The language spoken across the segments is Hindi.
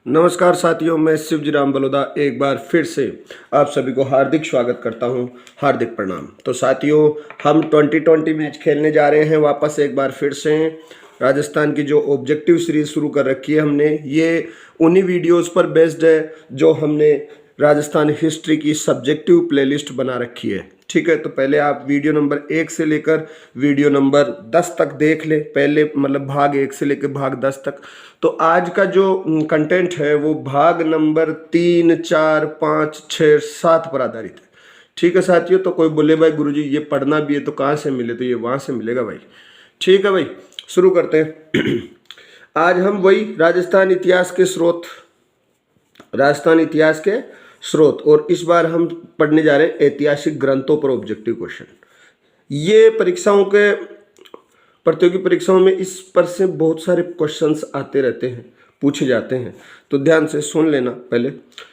नमस्कार साथियों, मैं शिवजी राम बलोदा एक बार फिर से आप सभी को हार्दिक स्वागत करता हूं, हार्दिक प्रणाम। तो साथियों, हम 2020 मैच खेलने जा रहे हैं वापस एक बार फिर से। राजस्थान की जो ऑब्जेक्टिव सीरीज शुरू कर रखी है हमने, ये उन्हीं वीडियोस पर बेस्ड है जो हमने राजस्थान हिस्ट्री की सब्जेक्टिव प्लेलिस्ट बना रखी है। ठीक है, तो पहले आप वीडियो नंबर 1 से लेकर वीडियो नंबर 10 तक देख ले, पहले मतलब भाग 1 से लेकर भाग 10 तक। तो आज का जो कंटेंट है वो भाग नंबर 3, 4, 5, 6, 7 पर आधारित है। ठीक है साथियों, तो कोई बोले भाई गुरुजी ये पढ़ना भी है तो कहाँ से मिले, तो ये वहाँ से मिलेगा भाई। ठीक है भाई, शुरू करते हैं। आज हम वही राजस्थान इतिहास के स्रोत और इस बार हम पढ़ने जा रहे हैं ऐतिहासिक ग्रंथों पर ऑब्जेक्टिव क्वेश्चन। ये प्रतियोगी परीक्षाओं में इस पर से बहुत सारे क्वेश्चंस आते रहते हैं, पूछे जाते हैं, तो ध्यान से सुन लेना पहले।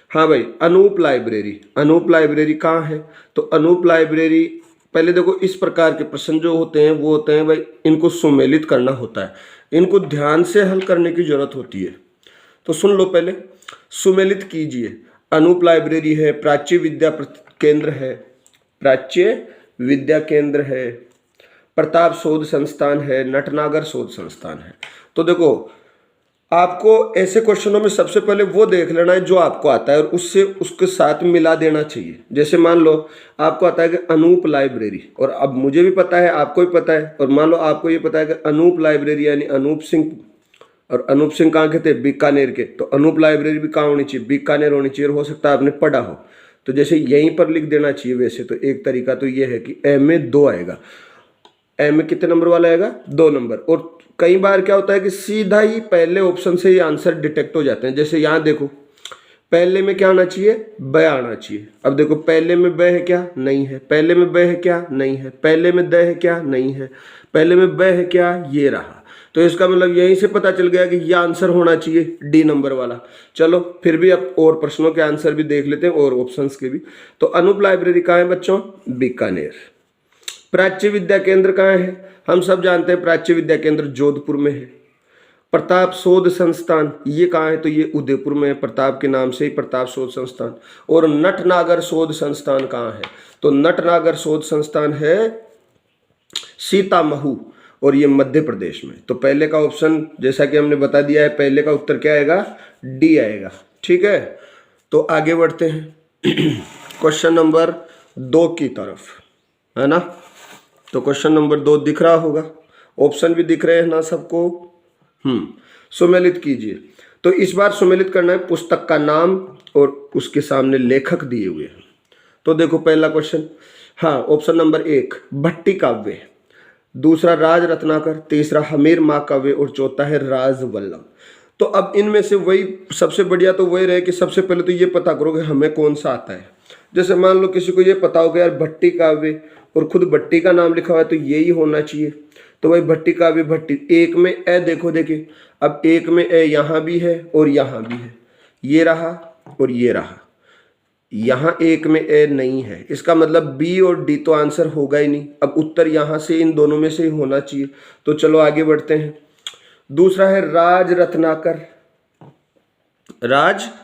हाँ भाई, अनूप लाइब्रेरी कहाँ है? तो अनूप लाइब्रेरी, पहले देखो इस प्रकार के प्रश्न जो होते हैं वो होते हैं भाई, इनको सुमेलित करना होता है, इनको ध्यान से हल करने की जरूरत होती है। तो सुन लो पहले, सुमेलित कीजिए। अनूप लाइब्रेरी है, प्राच्य विद्या केंद्र है, प्रताप शोध संस्थान है, नटनागर शोध संस्थान है। तो देखो, आपको ऐसे क्वेश्चनों में सबसे पहले वो देख लेना है जो आपको आता है और उसके साथ मिला देना चाहिए। जैसे मान लो आपको आता है कि अनूप लाइब्रेरी, और अब मुझे भी पता है, आपको भी पता है, और मान लो आपको ये पता है कि अनूप लाइब्रेरी यानी अनूप सिंह, और अनूप सिंह कहाँ के थे? बीकानेर के। तो अनूप लाइब्रेरी भी कहाँ होनी चाहिए? बीकानेर होनी चाहिए। और हो सकता है आपने पढ़ा हो, तो जैसे यहीं पर लिख देना चाहिए। वैसे तो एक तरीका तो ये है कि एम में 2 आएगा। एम में कितने नंबर वाला आएगा? 2 नंबर। और कई बार क्या होता है कि सीधा ही पहले ऑप्शन से ही आंसर डिटेक्ट हो जाते हैं। जैसे यहाँ देखो, पहले में क्या आना चाहिए? ब आना चाहिए। अब देखो, पहले में ब है क्या? नहीं है। पहले में ब है क्या? नहीं है। पहले में द है क्या? नहीं है। पहले में ब है क्या? ये रहा। तो इसका मतलब यहीं से पता चल गया कि ये आंसर होना चाहिए डी नंबर वाला। चलो फिर भी अब और प्रश्नों के आंसर भी देख लेते हैं और ऑप्शंस के भी। तो अनूप लाइब्रेरी कहाँ है बच्चों? बीकानेर। प्राच्य विद्या केंद्र कहाँ है? हम सब जानते हैं प्राच्य विद्या केंद्र जोधपुर में है। प्रताप शोध संस्थान ये कहाँ है? तो ये उदयपुर में है, प्रताप के नाम से ही प्रताप शोध संस्थान। और नटनागर शोध संस्थान कहाँ है? तो नटनागर शोध संस्थान है सीतामऊ, और ये मध्य प्रदेश में। तो पहले का ऑप्शन जैसा कि हमने बता दिया है, पहले का उत्तर क्या आएगा? डी आएगा। ठीक है, तो आगे बढ़ते हैं क्वेश्चन नंबर 2 की तरफ, है ना। तो क्वेश्चन नंबर 2 दिख रहा होगा, ऑप्शन भी दिख रहे हैं ना सबको। सुमेलित कीजिए। तो इस बार सुमेलित करना है पुस्तक का नाम और उसके सामने लेखक दिए हुए हैं। तो देखो पहला क्वेश्चन, हाँ, ऑप्शन नंबर 1 भट्टी काव्य, दूसरा राज रत्नाकर, तीसरा हमीर महाकाव्य और चौथा है राजवल्लभ। तो अब इनमें से वही सबसे बढ़िया तो वही रहे कि सबसे पहले तो ये पता करो कि हमें कौन सा आता है। जैसे मान लो किसी को ये पता हो गया यार भट्टी काव्य, और खुद भट्टी का नाम लिखा हुआ है तो यही होना चाहिए। तो भाई भट्टी काव्य, भट्टी। एक में ए देखो, देखिए अब एक में ए यहाँ भी है और यहाँ भी है, ये रहा और ये रहा। यहाँ एक में ए नहीं है, इसका मतलब बी और डी तो आंसर होगा ही नहीं। अब उत्तर यहाँ से इन दोनों में से ही होना चाहिए। तो चलो आगे बढ़ते हैं। दूसरा है राज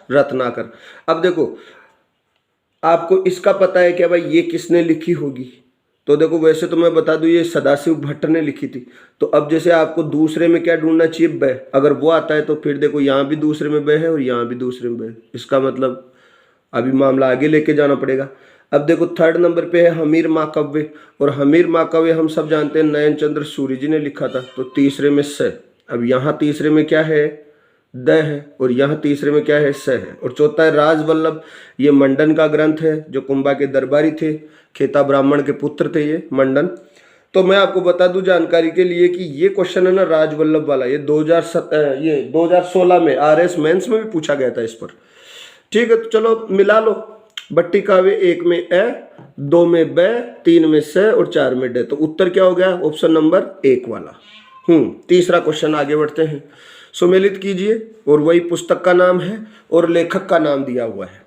रत्नाकर। अब देखो, आपको इसका पता है क्या भाई ये किसने लिखी होगी? तो देखो, वैसे तो मैं बता दूं ये सदाशिव भट्ट ने लिखी थी। तो अब जैसे आपको दूसरे में क्या ढूंढना चाहिए? ब। अगर वो आता है तो फिर देखो यहाँ भी दूसरे में ब है और यहाँ भी दूसरे में ब है। इसका मतलब अभी मामला आगे लेके जाना पड़ेगा। अब देखो थर्ड नंबर पे है हमीर महाकाव्य, और हमीर महाकाव्य हम सब जानते हैं नयन चंद्र सूर्य जी ने लिखा था। तो तीसरे में स। अब यहाँ तीसरे में क्या है? द है, और यहाँ तीसरे में क्या है? स है। और चौथा है राजवल्लभ, ये मंडन का ग्रंथ है जो कुंभा के दरबारी थे, खेता ब्राह्मण के पुत्र थे ये मंडन। तो मैं आपको बता दूं जानकारी के लिए कि ये क्वेश्चन है ना राजवल्लभ वाला, ये 2016 में RS मेंस में भी पूछा गया था इस पर। ठीक है, तो चलो मिला लो। भट्टी काव्य 1 में ए, 2 में ब, 3 में स और 4 में ड। तो उत्तर क्या हो गया? ऑप्शन नंबर 1 वाला। तीसरा क्वेश्चन आगे बढ़ते हैं। सुमेलित कीजिए, और वही पुस्तक का नाम है और लेखक का नाम दिया हुआ है।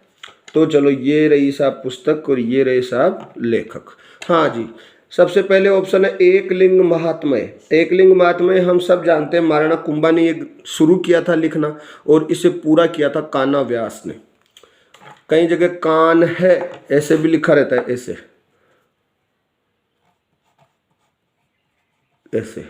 तो चलो ये रही साहब पुस्तक और ये रहे साहब लेखक। हाँ जी, सबसे पहले ऑप्शन है एकलिंग महात्म्य। एकलिंग महात्म्य हम सब जानते हैं, महाराणा कुंभा ने ये शुरू किया था लिखना और इसे पूरा किया था कान्हा व्यास ने। कई जगह कान है ऐसे भी लिखा रहता है, ऐसे ऐसे,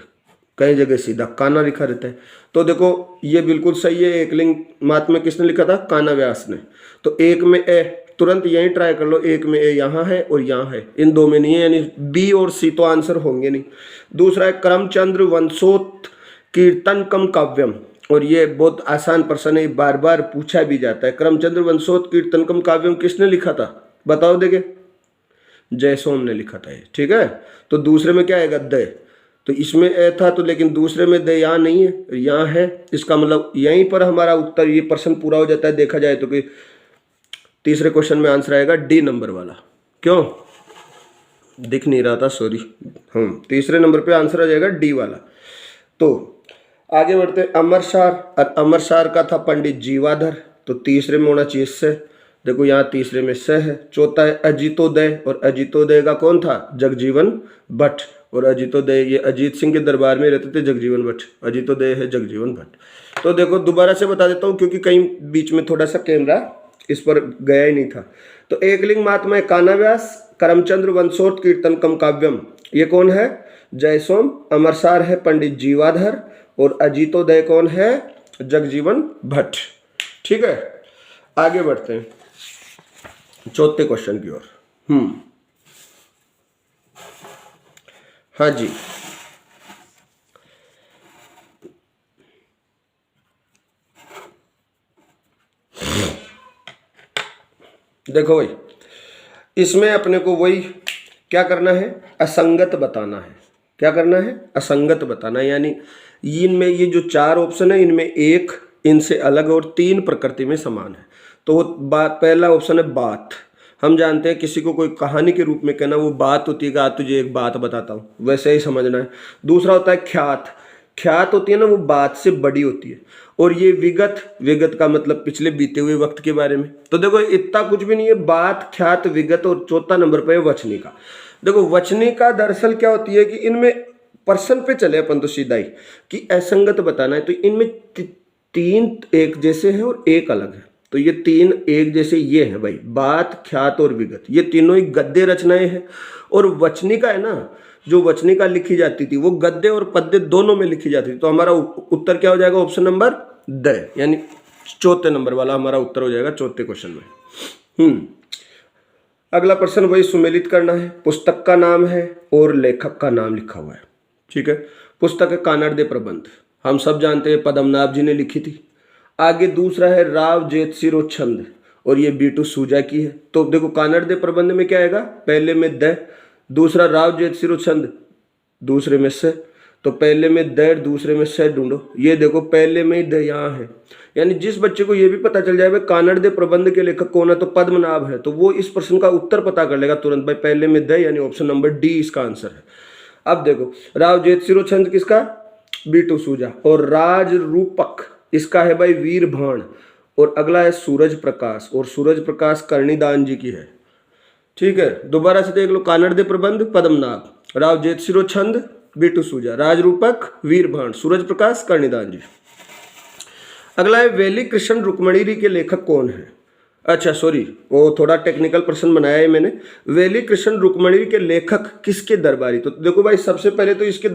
कई जगह सीधा कान्हा लिखा रहता है। तो देखो ये बिल्कुल सही है, एकलिंग महात्म्य किसने लिखा था? कान्हा व्यास ने। तो एक में ए, तुरंत यही ट्राई कर लो, एक में ए यहाँ है और यहाँ है, इन दो में नहीं है, यानी बी और सी तो आंसर होंगे नहीं। दूसरा है करमचंद्र वंशोत कीर्तनकम काव्यम, और ये बहुत आसान प्रश्न है, बार बार पूछा भी जाता है। करमचंद्र वंशोत कीर्तनकम काव्यम किसने लिखा था? बताओ देखे। जयसोम ने लिखा था ये, ठीक है। तो दूसरे में क्या आएगा? दय। तो इसमें ए था तो, लेकिन दूसरे में दे यहाँ नहीं है, यहाँ है। इसका मतलब यहीं पर हमारा उत्तर, ये प्रश्न पूरा हो जाता है देखा जाए तो। कि तीसरे क्वेश्चन में आंसर आएगा डी नंबर वाला। क्यों दिख नहीं रहा था, सॉरी। तीसरे नंबर पे आंसर आ जाएगा डी वाला। तो आगे बढ़ते हैं। अमरसार, और अमरसार का था पंडित जीवाधर, तो तीसरे में होना चाहिए से। देखो यहाँ तीसरे में से है। चौथा है अजितोदय, और अजितोदय का कौन था? जगजीवन भट्ट। और अजितोदय ये अजीत सिंह के दरबार में रहते थे जगजीवन भट्ट, अजितोदय है जगजीवन भट्ट। तो देखो दोबारा से बता देता हूँ, क्योंकि कहीं बीच में थोड़ा सा कैमरा इस पर गया ही नहीं था। तो एकलिंग महात्म्य कान्हा व्यास, करमचंद्र वंशोत कीर्तनकम काव्यम ये कौन है? जयसोम। अमरसार है पंडित जीवाधर, और अजितोदय कौन है? जगजीवन भट्ट। ठीक है, आगे बढ़ते हैं चौथे क्वेश्चन की ओर। हाँ जी, देखो भाई, इसमें अपने को वही क्या करना है? असंगत बताना है। क्या करना है? असंगत बताना है। यानी इनमें ये जो चार ऑप्शन है, इनमें एक इनसे अलग और तीन प्रकृति में समान है। तो वो पहला ऑप्शन है बात। हम जानते हैं किसी को कोई कहानी के रूप में कहना, वो बात होती है कि आज तुझे एक बात बताता हूँ, वैसे ही समझना है। दूसरा होता है ख्यात। ख्यात होती है ना, वो बात से बड़ी होती है। और ये विगत, विगत का मतलब पिछले बीते हुए वक्त के बारे में। तो देखो इतना कुछ भी नहीं है, बात, ख्यात, विगत, और चौथा नंबर पे है वचनिका। देखो वचनिका दरअसल क्या होती है कि इनमें पर्सन पे चले अपन तो सीधा ही कि असंगत बताना है। तो इनमें तीन एक जैसे हैं और एक अलग है। तो ये तीन एक जैसे ये है भाई, बात, ख्यात और विगत, ये तीनों ही गद्य रचनाएं हैं। और वचनिका है ना, जो वचनिका लिखी जाती थी वो गद्य और पद्य दोनों में लिखी जाती थी। तो हमारा उत्तर क्या हो जाएगा? ऑप्शन नंबर द, यानी चौथे नंबर वाला हमारा उत्तर हो जाएगा चौथे क्वेश्चन में। अगला प्रश्न वही सुमेलित करना है। पुस्तक का नाम है और लेखक का नाम लिखा हुआ है। ठीक है, पुस्तक है कानड़ प्रबंध, हम सब जानते हैं पद्मनाभ जी ने लिखी थी। आगे दूसरा है राव जेतसिरो छंद, और ये बीटू सूजा की है। तो देखो कानड़ प्रबंध में क्या आएगा? पहले में द, दूसरा राव जेतसिरो छंद दूसरे में से, तो पहले में द दूसरे में से ढूंढो। ये देखो पहले में ही द यहाँ है, यानी जिस बच्चे को ये भी पता चल जाए भाई कानड़ प्रबंध के लेखक कौन है तो पद्मनाभ है, तो वो इस प्रश्न का उत्तर पता कर लेगा तुरंत भाई, पहले में द, यानी ऑप्शन नंबर डी इसका आंसर है। अब देखो राव जेतसिरो छंद किसका? बीटू सूजा। और राज रूपक इसका है भाई वीर भाण। और अगला है सूरज प्रकाश, और सूरज प्रकाश कर्णिदान जी की है। ठीक है, दोबारा से देख लो, कानड़ प्रबंध पद्मनाभ, राव जेतसिरो छंद बीटू सूजा, राजरूपक वीर भाण, सूरज प्रकाश कर्णिदान जी। अगला है वेली कृष्ण रुक्मणी के लेखक कौन है? अच्छा सॉरी, वो थोड़ा टेक्निकल प्रश्न बनाया है मैंने। वेली कृष्ण रुक्मणी के लेखक किसके दरबारी? तो देखो भाई सबसे पहले तो इसके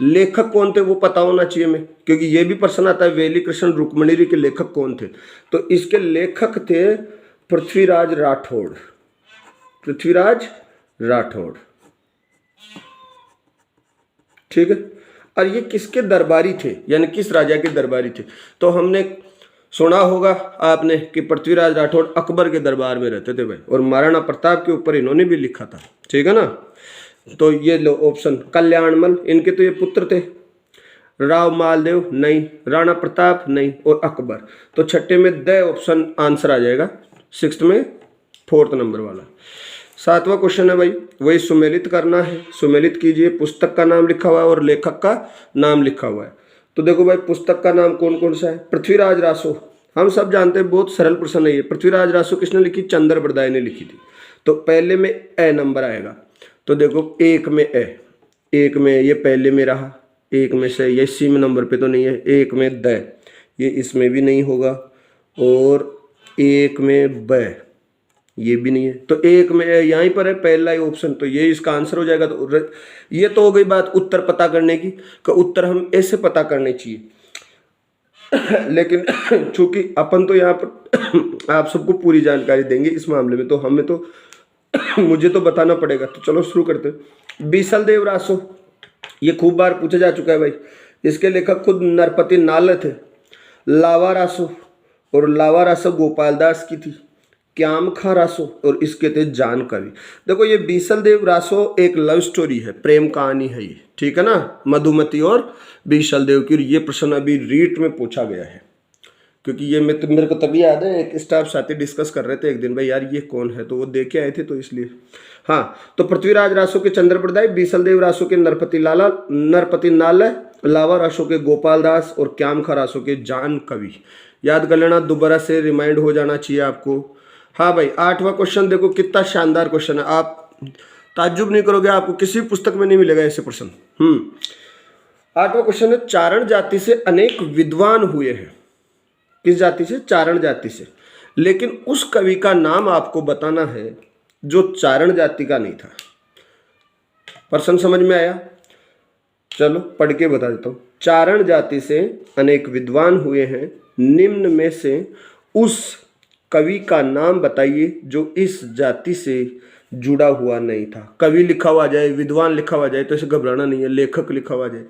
लेखक कौन थे वो पता होना चाहिए मैं, क्योंकि ये भी प्रश्न आता है वेली कृष्ण रुक्मणी के लेखक कौन थे। तो इसके लेखक थे पृथ्वीराज राठौड़। पृथ्वीराज राठौड़, ठीक है। और ये किसके दरबारी थे, यानी किस राजा के दरबारी थे? तो हमने सुना होगा आपने कि पृथ्वीराज राठौड़ अकबर के दरबार में रहते थे भाई, और महाराणा प्रताप के ऊपर इन्होंने भी लिखा था। ठीक है ना, तो ये लो ऑप्शन। कल्याणमल, इनके तो ये पुत्र थे। राव मालदेव नहीं, राणा प्रताप नहीं, और अकबर। तो छठे में द ऑप्शन आंसर आ जाएगा, सिक्स्थ में फोर्थ नंबर वाला। सातवां क्वेश्चन है भाई, वही सुमेलित करना है। सुमेलित कीजिए, पुस्तक का नाम लिखा हुआ है और लेखक का नाम लिखा हुआ है। तो देखो भाई पुस्तक का नाम कौन कौन सा है? पृथ्वीराज रासो, हम सब जानते हैं, बहुत सरल प्रश्न है ये। पृथ्वीराज रासो किसने लिखी? चंद्र बरदाई ने लिखी थी। तो पहले में ए नंबर आएगा। तो देखो एक में एक में ये पहले में रहा, एक में से ये सी में नंबर पे तो नहीं है, एक में द ये इसमें भी नहीं होगा, और एक में ब ये भी नहीं है, तो एक में यहीं पर है पहला ही ऑप्शन, तो ये इसका आंसर हो जाएगा। तो ये तो हो गई बात उत्तर पता करने की, कि उत्तर हम ऐसे पता करने चाहिए। लेकिन चूंकि अपन तो यहाँ पर आप सबको पूरी जानकारी देंगे इस मामले में, तो हमें तो मुझे तो बताना पड़ेगा। तो चलो शुरू करते हैं। बीसल देव रासो, ये खूब बार पूछा जा चुका है भाई। इसके लेखक खुद नरपति नाल थे। लावा रासो, और लावा रासो गोपाल दास की थी। क्यामखा रासो, और इसके थे जान कवि। देखो ये बीसल देव रासो एक लव स्टोरी है, प्रेम कहानी है ये, ठीक है ना, मधुमती और बीसल देव की। ये प्रश्न अभी रीट में पूछा गया है, क्योंकि ये मेरे को तभी याद है, एक स्टाफ साथी डिस्कस कर रहे थे एक दिन, भाई यार ये कौन है, तो वो देख के आए थे, तो इसलिए। हाँ, तो पृथ्वीराज रासो के चंद्रप्रदाय, बीसल देव रासो के नरपति नाल, लावा रासो के गोपाल दास, और क्यामखा रासो के जान कवि। याद कर लेना, दोबारा से रिमाइंड हो जाना चाहिए आपको। हाँ भाई, 8वां क्वेश्चन देखो, कितना शानदार क्वेश्चन है, आप ताज्जुब नहीं करोगे, आपको किसी पुस्तक में नहीं मिलेगा ऐसे प्रश्न। 8वां क्वेश्चन है, चारण जाति से अनेक विद्वान हुए हैं। किस जाति से? चारण जाति से। लेकिन उस कवि का नाम आपको बताना है जो चारण जाति का नहीं था। प्रश्न समझ में आया? चलो पढ़ के बता देता हूँ। चारण जाति से अनेक विद्वान हुए हैं, निम्न में से उस कवि का नाम बताइए जो इस जाति से जुड़ा हुआ नहीं था। कवि लिखा हुआ जाए, विद्वान लिखा हुआ जाए तो इसे घबराना नहीं है, लेखक लिखा हुआ जाए।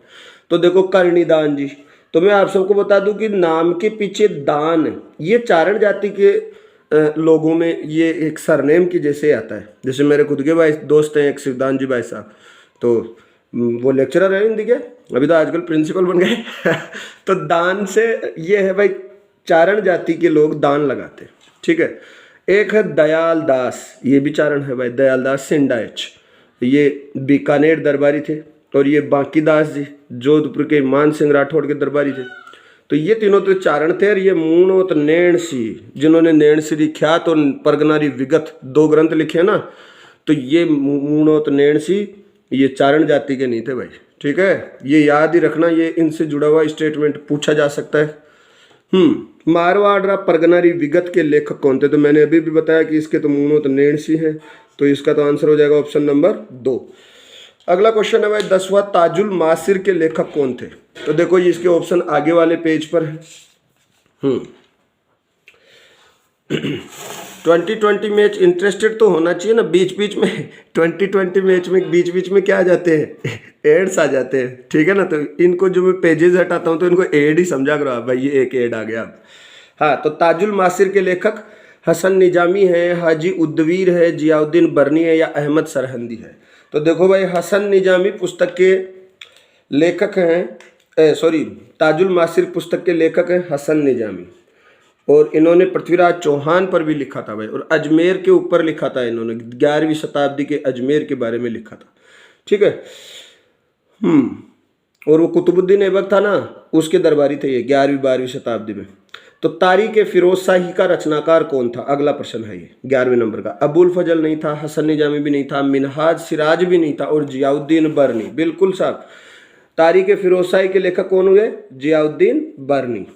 तो देखो कर्णिदान जी, तो मैं आप सबको बता दूं कि नाम के पीछे दान, ये चारण जाति के लोगों में ये एक सरनेम की जैसे आता है। जैसे मेरे खुद के भाई दोस्त हैं एक शिवदान जी भाई साहब, तो वो लेक्चरर है हिंदी के, अभी तो आजकल प्रिंसिपल बन गए। तो दान से ये है भाई, चारण जाति के लोग दान लगाते हैं, ठीक है। एक है दयाल दास, ये भी चारण है भाई, दयाल दास सिंडाइच, ये बीकानेर दरबारी थे। और ये बांकी दास जी जोधपुर के मान सिंह राठौड़ के दरबारी थे। तो ये तीनों तो चारण थे। और ये मूणोत नैण सिंह, जिन्होंने नैण श्री ख्यात और परगनारी विगत 2 ग्रंथ लिखे ना, तो ये मूणोत नैण सिंह ये चारण जाति के नहीं थे भाई, ठीक है। ये याद ही रखना, ये इनसे जुड़ा हुआ स्टेटमेंट पूछा जा सकता है। मारवाड़ परगनारी विगत के लेखक कौन थे? तो मैंने अभी भी बताया कि इसके तो मूणोत नैण सिंह है, तो इसका तो आंसर हो जाएगा ऑप्शन नंबर 2। अगला क्वेश्चन है भाई 10वां, ताजुल मासिर के लेखक कौन थे? तो देखो ये इसके ऑप्शन आगे वाले पेज पर है। 2020 मैच इंटरेस्टेड तो होना चाहिए ना, बीच बीच में 2020 मैच में बीच बीच में क्या आ जाते हैं, एड्स आ जाते हैं, ठीक है ना। तो इनको जो मैं पेजेस हटाता हूँ तो इनको एड ही समझा करो आप, भाई ये एक एड आ गया। हाँ, तो ताजुल मासिर के लेखक हसन निजामी है, हाजी उद्दवीर है, जियाउद्दीन बरनी है, या अहमद सरहंदी है। तो देखो भाई, हसन निजामी पुस्तक के लेखक हैं, ताजुल मासिर पुस्तक के लेखक हैं हसन निजामी, और इन्होंने पृथ्वीराज चौहान पर भी लिखा था भाई, और अजमेर के ऊपर लिखा था इन्होंने, 11वीं शताब्दी के अजमेर के बारे में लिखा था, ठीक है। और वो कुतुबुद्दीन ऐबक था ना, उसके दरबारी थे ये 11वीं-12वीं शताब्दी में। तो तारीख फिरोज शाही का रचनाकार कौन था? अगला प्रश्न है ये 11वें नंबर का। अबुल फजल नहीं था, हसन निजामी भी नहीं था, मिनहाज सिराज भी नहीं था, और जियाउद्दीन बरनी। बिल्कुल साहब, तारीख फिरोज शाही के लेखक कौन हुए? जियाउद्दीन बरनी।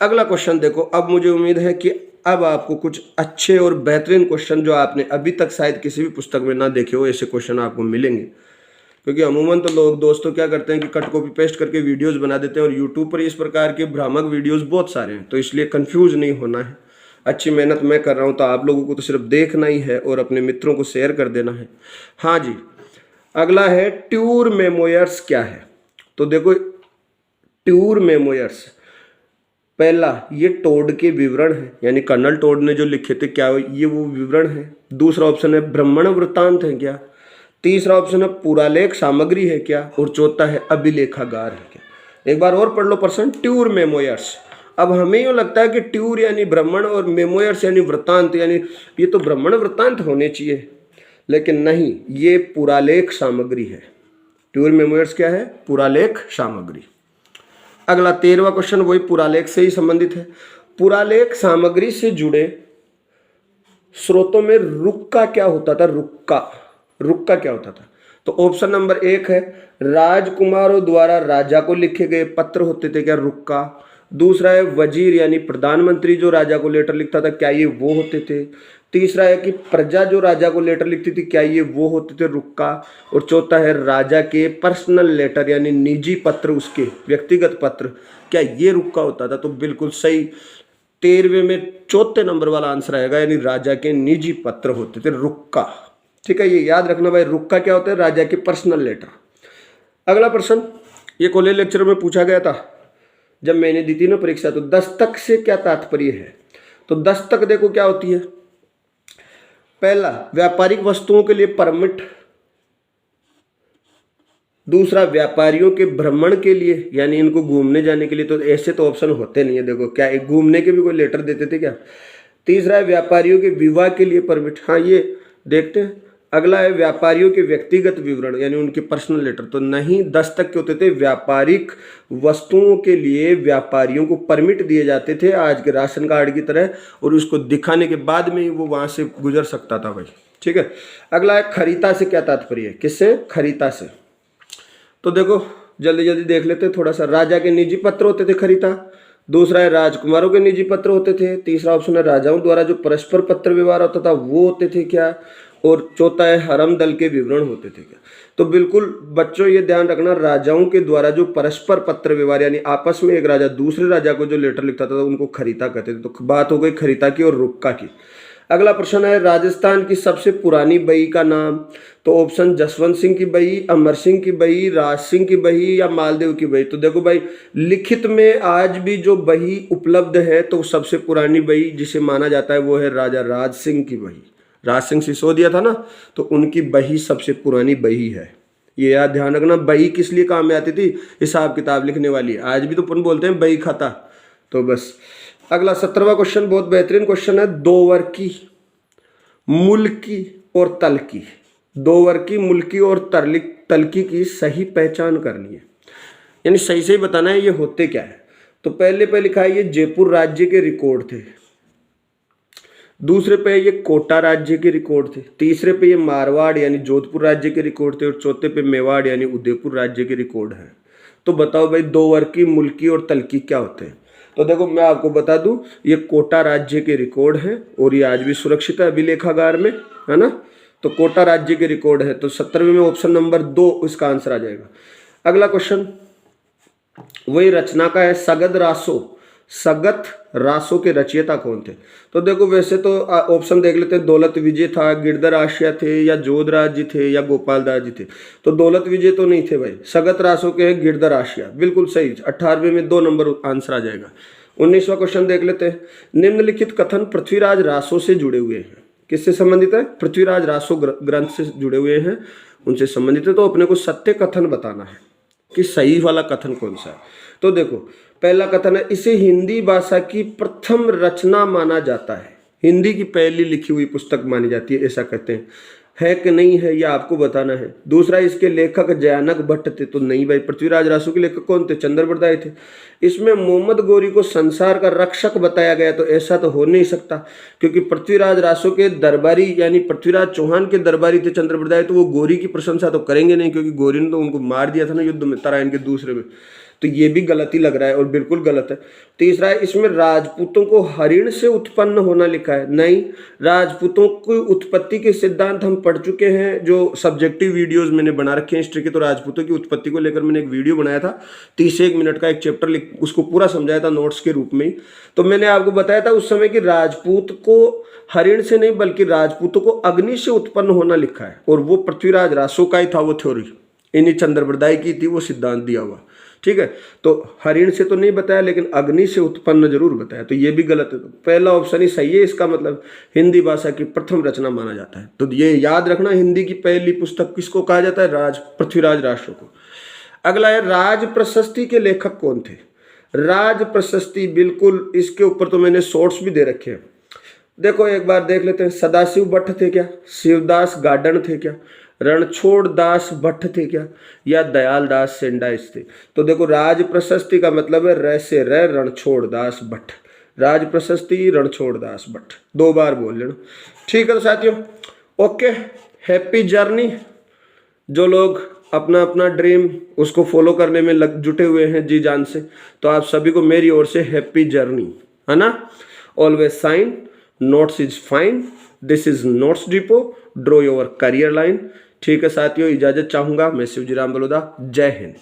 अगला क्वेश्चन देखो, अब मुझे उम्मीद है कि अब आपको कुछ अच्छे और बेहतरीन क्वेश्चन जो आपने अभी तक शायद किसी भी पुस्तक में ना देखे हो, ऐसे क्वेश्चन आपको मिलेंगे। क्योंकि अमूमन तो लोग दोस्तों क्या करते हैं कि कट कॉपी पेस्ट करके वीडियोस बना देते हैं, और यूट्यूब पर इस प्रकार के भ्रामक वीडियोस बहुत सारे हैं, तो इसलिए कंफ्यूज नहीं होना है। अच्छी मेहनत मैं कर रहा हूं, तो आप लोगों को तो सिर्फ देखना ही है और अपने मित्रों को शेयर कर देना है। हाँ जी, अगला है ट्यूर मेमोयर्स क्या है? तो देखो ट्यूर मेमोयर्स, पहला ये टोड के विवरण है, यानी कर्नल टोड ने जो लिखे थे क्या ये वो विवरण है। दूसरा ऑप्शन है ब्राह्मण वृत्तांत है क्या। तीसरा ऑप्शन है पुरालेख सामग्री है क्या, और चौथा है अभिलेखागार है क्या। एक बार और पढ़ लो प्रश्न, ट्यूर मेमोयर्स। अब हमें यूँ लगता है कि ट्यूर यानी ब्राह्मण और मेमोयर्स यानी वृत्तांत, यानी ये तो ब्राह्मण वृत्तांत होने चाहिए, लेकिन नहीं, ये पुरालेख सामग्री है। ट्यूर मेमोयर्स क्या है? पुरालेख सामग्री। अगला 13वां क्वेश्चन वही पुरालेख से ही संबंधित है। पुरालेख सामग्री से जुड़े स्रोतों में रुक्का क्या होता था? रुक्का, रुक्का क्या होता था? तो ऑप्शन नंबर 1 है राजकुमारों द्वारा राजा को लिखे गए पत्र होते थे क्या, रुक्का। दूसरा है वजीर यानी प्रधानमंत्री जो राजा को लेटर लिखता था, क्या ये वो होते थे। तीसरा है कि प्रजा जो राजा को लेटर लिखती थी, क्या ये वो होते थे, रुक्का। और चौथा है राजा के पर्सनल लेटर यानी निजी पत्र, उसके व्यक्तिगत पत्र, क्या ये रुक्का होता था? तो बिल्कुल सही 13वें में चौथे नंबर वाला आंसर आएगा, यानी राजा के निजी पत्र होते थे, रुक्का। ठीक है, ये याद रखना भाई, रुक्का क्या होता है, राजा के पर्सनल लेटर। अगला प्रश्न, ये कॉलेज लेक्चर में पूछा गया था जब मैंने दी थी ना परीक्षा, तो दस्तक से क्या तात्पर्य है? तो दस्तक देखो क्या होती है। पहला, व्यापारिक वस्तुओं के लिए परमिट। दूसरा, व्यापारियों के भ्रमण के लिए यानी इनको घूमने जाने के लिए। तो ऐसे तो ऑप्शन होते नहीं है, देखो क्या एक घूमने के भी कोई लेटर देते थे क्या। तीसरा है व्यापारियों के विवाह के लिए परमिट, हाँ ये देखते हैं। अगला है व्यापारियों के व्यक्तिगत विवरण यानी उनके पर्सनल लेटर, तो नहीं, दस्तक के होते थे व्यापारिक वस्तुओं के लिए व्यापारियों को परमिट दिए जाते थे आज के राशन कार्ड की तरह, और उसको दिखाने के बाद में ही वो वहां से गुजर सकता था भाई। ठीक है, अगला है खरीता से क्या तात्पर्य है, किससे, खरीता से। तो देखो जल्दी जल्दी देख लेते हैं थोड़ा सा। राजा के निजी पत्र होते थे, खरीता। दूसरा है राजकुमारों के निजी पत्र होते थे। तीसरा ऑप्शन है राजाओं द्वारा जो परस्पर पत्र व्यवहार होता था वो होते थे क्या। और चौथा है हरम दल के विवरण होते थे क्या। तो बिल्कुल बच्चों ये ध्यान रखना, राजाओं के द्वारा जो परस्पर पत्र व्यवहार यानी आपस में एक राजा दूसरे राजा को जो लेटर लिखता था उनको खरीता कहते थे। तो बात हो गई खरीता की और रुक्का की। अगला प्रश्न है राजस्थान की सबसे पुरानी बही का नाम। तो ऑप्शन जसवंत सिंह की बही, अमर सिंह की बही, राज सिंह की बही या मालदेव की बही। तो देखो भाई, लिखित में आज भी जो बही उपलब्ध है तो सबसे पुरानी बही जिसे माना जाता है वो है राजा राज सिंह की बही। राज सिंह सिसोदिया था ना, तो उनकी बही सबसे पुरानी बही है। ये याद ध्यान रखना, बही किस लिए काम में आती थी, हिसाब किताब लिखने वाली। आज भी तो अपन बोलते हैं बही खाता। तो बस अगला 17वां क्वेश्चन बहुत बेहतरीन क्वेश्चन है। दो वर्की, मुल्की और तलकी। दो वर्की, मुल्की और तलकी की सही पहचान करनी है, यानी सही सही बताना है ये होते क्या है। तो पहले पे लिखा है ये जयपुर राज्य के रिकॉर्ड थे। दूसरे पे ये कोटा राज्य के रिकॉर्ड थे। तीसरे पे ये मारवाड़ यानी जोधपुर राज्य के रिकॉर्ड थे। और चौथे पे मेवाड़ यानी उदयपुर राज्य के रिकॉर्ड है। तो बताओ भाई, दो वर्की, मुल्की और तलकी क्या होते हैं? तो देखो मैं आपको बता दूं, ये कोटा राज्य के रिकॉर्ड हैं और ये आज भी सुरक्षित है अभिलेखागार में, है ना। तो कोटा राज्य के रिकॉर्ड है। तो 17वें में ऑप्शन नंबर 2 इसका आंसर आ जाएगा। अगला क्वेश्चन वही रचना का है, सगध रासो। सगध रासो के रचयिता कौन थे? तो देखो वैसे तो ऑप्शन देख लेते हैं, दौलत विजय था, गिरधर आशिया थे, या जोधराज जी थे, या गोपाल दास जी थे। तो दौलत विजय तो नहीं थे भाई, सगध रासो के हैं गिरधर आशिया, बिल्कुल सही। 18वें में 2 नंबर आंसर आ जाएगा। 19वां क्वेश्चन देख लेते हैं। निम्नलिखित कथन पृथ्वीराज रासो से जुड़े हुए हैं, किससे संबंधित है? पृथ्वीराज रासो ग्रंथ से जुड़े हुए हैं, उनसे संबंधित है। तो अपने को सत्य कथन बताना है कि सही वाला कथन कौन सा है। तो देखो पहला कथन है, इसे हिंदी भाषा की प्रथम रचना माना जाता है। हिंदी की पहली लिखी हुई पुस्तक मानी जाती है, ऐसा कहते हैं। है कि नहीं है, यह आपको बताना है। दूसरा, इसके लेखक जयानक भट्ट थे। तो नहीं भाई, पृथ्वीराज रासो के लेखक कौन थे? चंद्रबरदाई थे। इसमें मोहम्मद गौरी को संसार का रक्षक बताया गया, तो ऐसा तो हो नहीं सकता, क्योंकि पृथ्वीराज रासो के दरबारी यानी पृथ्वीराज चौहान के दरबारी थे चंद्रबरदाई, तो वो गौरी की प्रशंसा तो करेंगे नहीं, क्योंकि गौरी ने तो उनको मार दिया था ना युद्ध में, तराइन के दूसरे में। तो ये भी गलत ही लग रहा है और बिल्कुल गलत है। तीसरा है, इसमें राजपूतों को हरिण से उत्पन्न होना लिखा है। नहीं, राजपूतों की उत्पत्ति के सिद्धांत हम पढ़ चुके हैं, जो सब्जेक्टिव वीडियोस मैंने बना रखे हैं हिस्ट्री के। तो राजपूतों की उत्पत्ति को लेकर मैंने एक वीडियो बनाया था, 31 मिनट का एक चैप्टर उसको पूरा समझाया था नोट्स के रूप में ही। तो मैंने आपको बताया था उस समय कि राजपूत को हरिण से नहीं बल्कि राजपूतों को अग्नि से उत्पन्न होना लिखा है, और वो पृथ्वीराज रासो का ही था वो थ्योरी, इन्हीं चंद्रबरदाई की थी वो सिद्धांत दिया हुआ। ठीक है, तो हरिण से तो नहीं बताया लेकिन अग्नि से उत्पन्न जरूर बताया, तो ये भी गलत है। तो पहला ऑप्शन ही सही है, इसका मतलब हिंदी भाषा की प्रथम रचना माना जाता है। तो ये याद रखना, हिंदी की पहली पुस्तक किसको कहा जाता है? पृथ्वीराज रासो को। अगला है, राज प्रशस्ति के लेखक कौन थे? राज प्रशस्ति, बिल्कुल इसके ऊपर तो मैंने शॉर्ट्स भी दे रखे हैं, देखो एक बार देख लेते हैं। सदाशिव भट्ट थे क्या? शिवदास गार्डन थे क्या? रणछोड़ दास भट्ट थे क्या? या दयाल दास सेंडाइस थे? तो देखो राज प्रशस्ति का मतलब है र से र, रणछोड़ दास भट्ट। राज प्रशस्ति रणछोड़ दास भट्ट, 2 बार बोल लेना। ठीक है तो साथियों, ओके, हैप्पी जर्नी। जो लोग अपना अपना ड्रीम उसको फॉलो करने में जुटे हुए हैं जी जान से, तो आप सभी को मेरी ओर से हैप्पी जर्नी, है ना। Always sign, notes is fine, this is notes depot, draw your career line. ठीक है साथियों, इजाजत चाहूंगा। मैं शिवजी राम बलौदा, जय हिंद।